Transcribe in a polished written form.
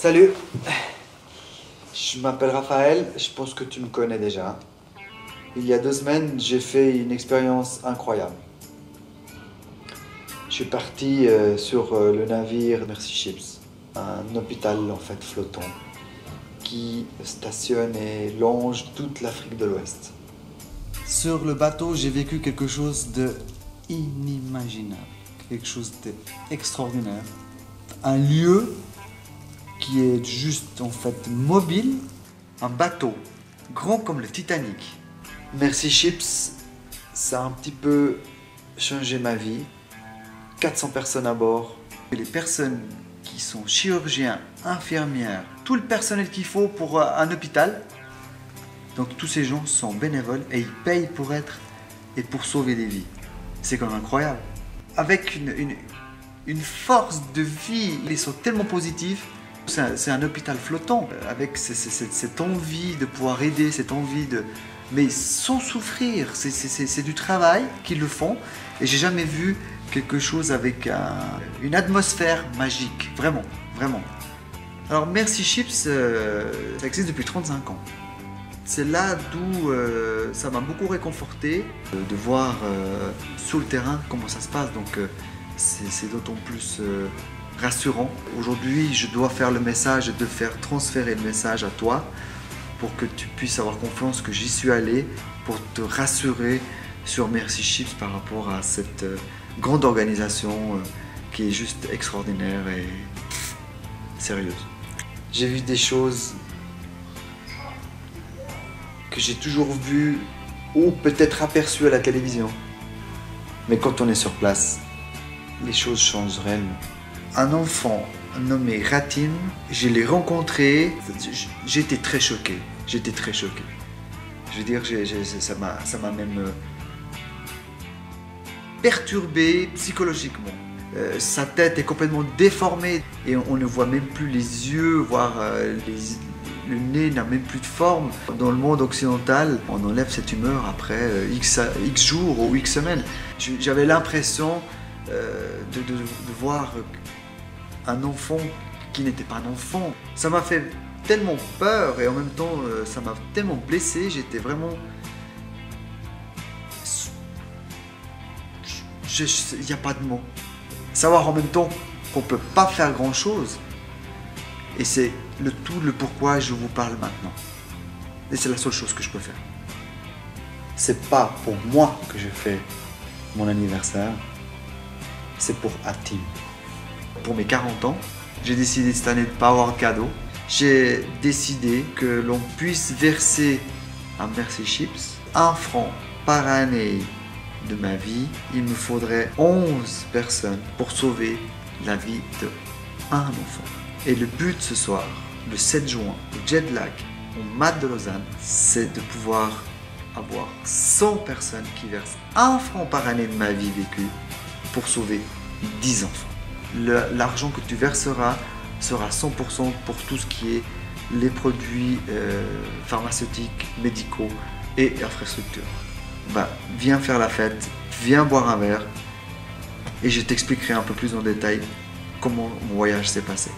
Salut, je m'appelle Raphaël, je pense que tu me connais déjà. Il y a 2 semaines, j'ai fait une expérience incroyable. Je suis parti sur le navire Mercy Ships, un hôpital en fait flottant qui stationne et longe toute l'Afrique de l'Ouest. Sur le bateau, j'ai vécu quelque chose de inimaginable, quelque chose d'extraordinaire. Un lieu qui est juste en fait mobile, un bateau grand comme le Titanic. Mercy Ships, ça a un petit peu changé ma vie. 400 personnes à bord. Et les personnes qui sont chirurgiens, infirmières, tout le personnel qu'il faut pour un hôpital. Donc tous ces gens sont bénévoles et ils payent pour être et pour sauver des vies. C'est quand même incroyable. Avec une force de vie, ils sont tellement positifs. C'est un hôpital flottant, avec cette envie de pouvoir aider, cette envie de... Mais sans souffrir, c'est du travail qu'ils le font. Et j'ai jamais vu quelque chose avec une atmosphère magique, vraiment, vraiment. Alors Mercy Ships, ça existe depuis 35 ans. C'est là d'où ça m'a beaucoup réconforté de voir sur le terrain comment ça se passe. Donc c'est d'autant plus rassurant. Aujourd'hui, je dois faire le message et de faire transférer le message à toi pour que tu puisses avoir confiance que j'y suis allé pour te rassurer sur Mercy Ships par rapport à cette grande organisation qui est juste extraordinaire et sérieuse. J'ai vu des choses que j'ai toujours vues ou peut-être aperçues à la télévision. Mais quand on est sur place, les choses changent réellement. Un enfant nommé Ratim, je l'ai rencontré, j'étais très choqué. J'étais très choqué. Je veux dire, ça m'a même perturbé psychologiquement. Sa tête est complètement déformée et on ne voit même plus les yeux, voire le nez n'a même plus de forme. Dans le monde occidental, on enlève cette humeur après X jours ou X semaines. J'avais l'impression de voir un enfant qui n'était pas un enfant. Ça m'a fait tellement peur et en même temps ça m'a tellement blessé. J'étais vraiment... Il n'y a pas de mots. Savoir en même temps qu'on ne peut pas faire grand chose. Et c'est le pourquoi je vous parle maintenant. Et c'est la seule chose que je peux faire. C'est pas pour moi que je fais mon anniversaire. C'est pour Hatim. Pour mes 40 ans, j'ai décidé cette année de ne pas avoir de cadeau. J'ai décidé que l'on puisse verser à Mercy Ships 1 franc par année de ma vie. Il me faudrait 11 personnes pour sauver la vie d'un enfant. Et le but ce soir, le 7 juin, au Jet Lag, au MAD de Lausanne, c'est de pouvoir avoir 100 personnes qui versent 1 franc par année de ma vie vécue pour sauver 10 enfants. L'argent que tu verseras sera 100% pour tout ce qui est les produits pharmaceutiques, médicaux et infrastructures. Viens faire la fête, viens boire un verre et je t'expliquerai un peu plus en détail comment mon voyage s'est passé.